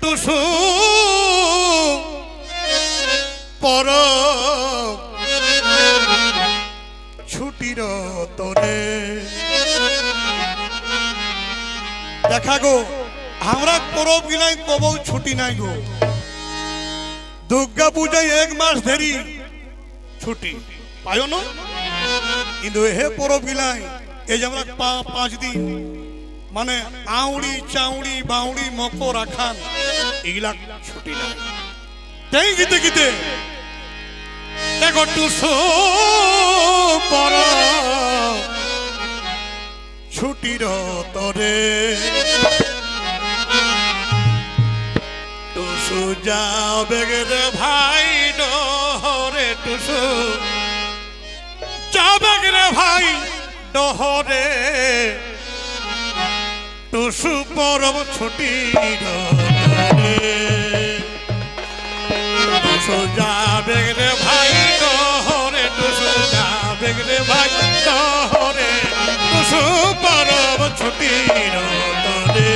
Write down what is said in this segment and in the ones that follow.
টুসু পর ছুটির তোরে দেখা গো আমরা পরব গিলাই কবৌ ছুটি নাই গো দুর্গা পূজায় 1 মাস ধরি ছুটি পায় না কিন্তু হে পরব গিলাই এই যে আমরা 5 দিন মানে আউড়ি চাউড়ি বাউড়ি মকর আখান এগুলা ছুটি নাই তাই গীতে গীতে দেখো টুসু পর ছুটির তরে টুসু যাবে রে ভাই ডহরে টুসু যাবে রে ভাই ডহরে টুসু পরব ছুটির তরে টুসু যাবে রে ভাই ডহরে টুসু যাবে রে ভাই ডহরে টুসু পরব ছুটির তরে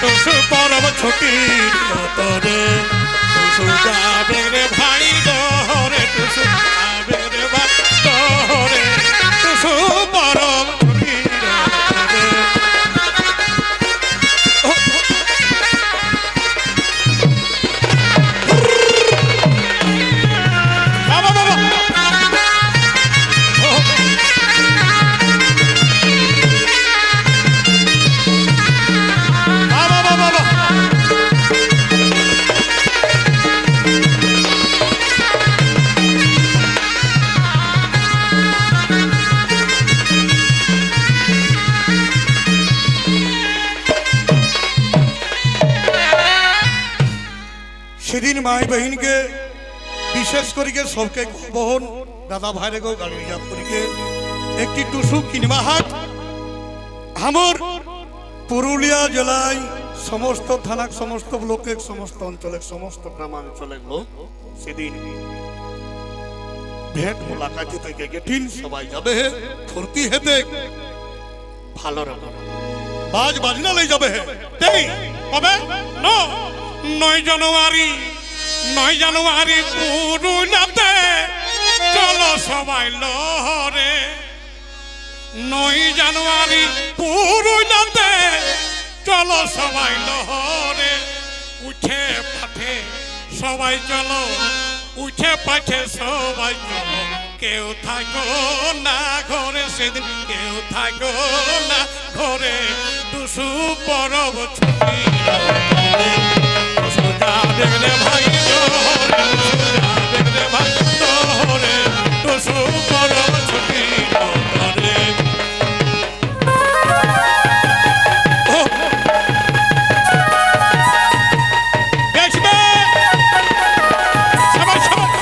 টুসু পরব ছুটির তরে টুসু যাবে রে ভাই ডহরে টুসু যাবে রে ভাই ডহরে টুসু পরব ছুটির তরে বাবা বাবা সেদিন মাই বহিনকে বিশেষ করিকে সবকে বহন দাদা ভাইরে গো গাড়ি রিজার্ভ করিকে একটি টুসু কিনবা হাট আমার পুরুলিয়া জেলায় সমস্ত থানা সমস্ত ব্লকে সমস্ত অঞ্চলে সমস্ত গ্রামাঞ্চলের লোক সেদিন ভেট মোলাকাতি থেকে গেঠিন সবাই যাবে ফুর্তি হেতে ভালো রকম বাজ বাজনা লই যাবে তাই কবে 9 জানুয়ারি পুরুলিয়াতে চলো সবাই লহরে 9 জানুয়ারি পুরুলিয়াতে চলো সবাই লহরে উঠে পাঠে সবাই চলো উঠে পাঠে সবাই চলো কেউ থাকো না ঘরে সেদিন কেউ থাকো না ঘরে টুসু পরব ছুটি টুসু যাবে রে ভাই ডহরে টুসু যাবে রে ভাই ডহরে টুসু পরব ছুটি ডহরে দেখবে সবাই সবাই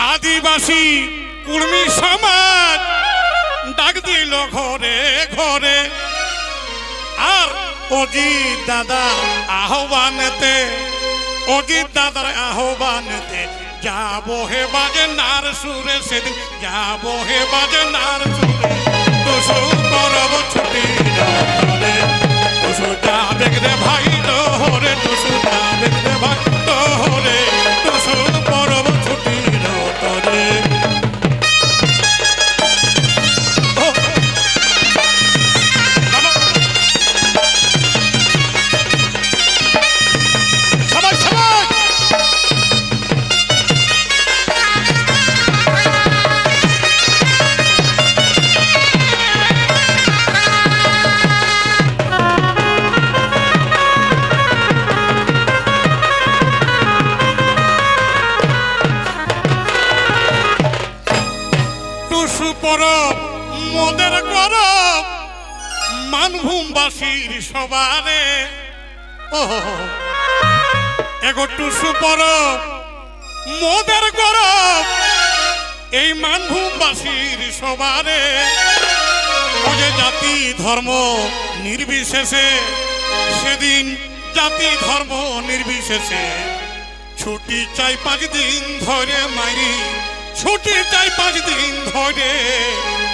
আদিবাসী কুর্মী সমাজ ডাক দিল ঘরে ঘরে আর অজিত দাদা আহ্বানেতে অজিত দাদার আহ্বানেতে যাবো হে বাজে নার সুরে সেদিন যাবো হে বাজে নার সুরে টুসু পরব ছুটি টুসু যাবে রে ভাই ডহরে টুসু যাবে রে ভাই ডহরে টুসু পরব ছুটি তরে সবাই সবাই টুসু পরব মোদের গরব মানভূমবাসীর সবারে ও এগো টুসু পরব মোদের গরব এই মানভূমবাসীর সবারে ও যে জাতি ধর্ম নির্বিশেষে সেদিন জাতি ধর্ম নির্বিশেষে ছুটি চাই 5 দিন ধরে মাইরি ছুটি চাই 5 দিন ধরে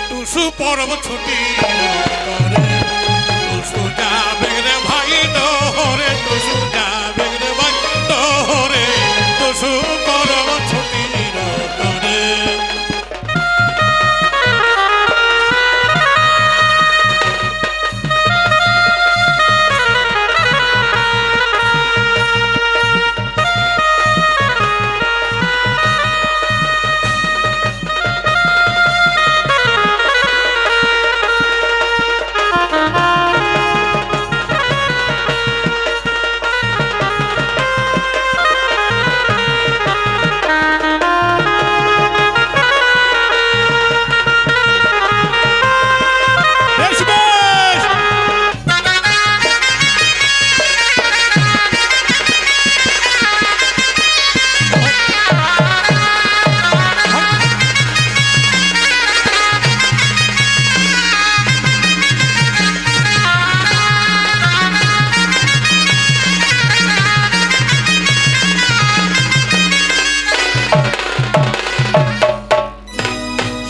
টুসু পরব ছুটি টুসু যাবে রে ভাই ডোরে টুসু যাবে রে ভাই ডোরে টুসু পরব ছুটি করে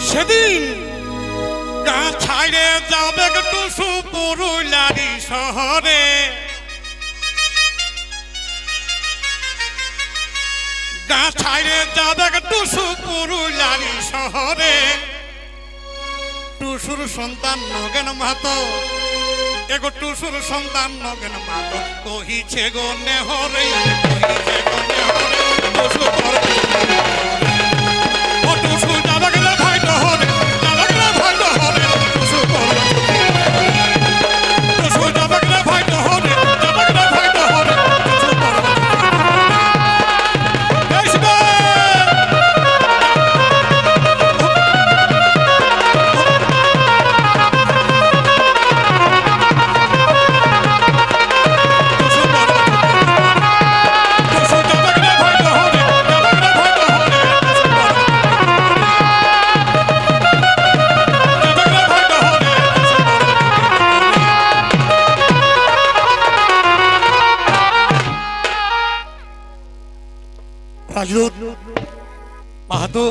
সেদিন গা ছাইড়ে যাবে টুসু পুরুলিয়ারি শহরে গা ছাইড়ে যাবে টুসু পুরুলিয়ারি শহরে টুসুর সন্তান নগেন মাহাতো এগো টুসুর সন্তান নগেন মাহাতো কহিছে গো নেহরে কহিছে গো নেহরে টুসু পরব ও টুসু যাবে রে ভাই ডোরে যাবে রে ভাই ডোরে টুসু পরব টুসু যাবে রে ভাই ডোরে যাবে রে ভাই ডোরে টুসু পরব দেশবে রাজদূত মাহাতো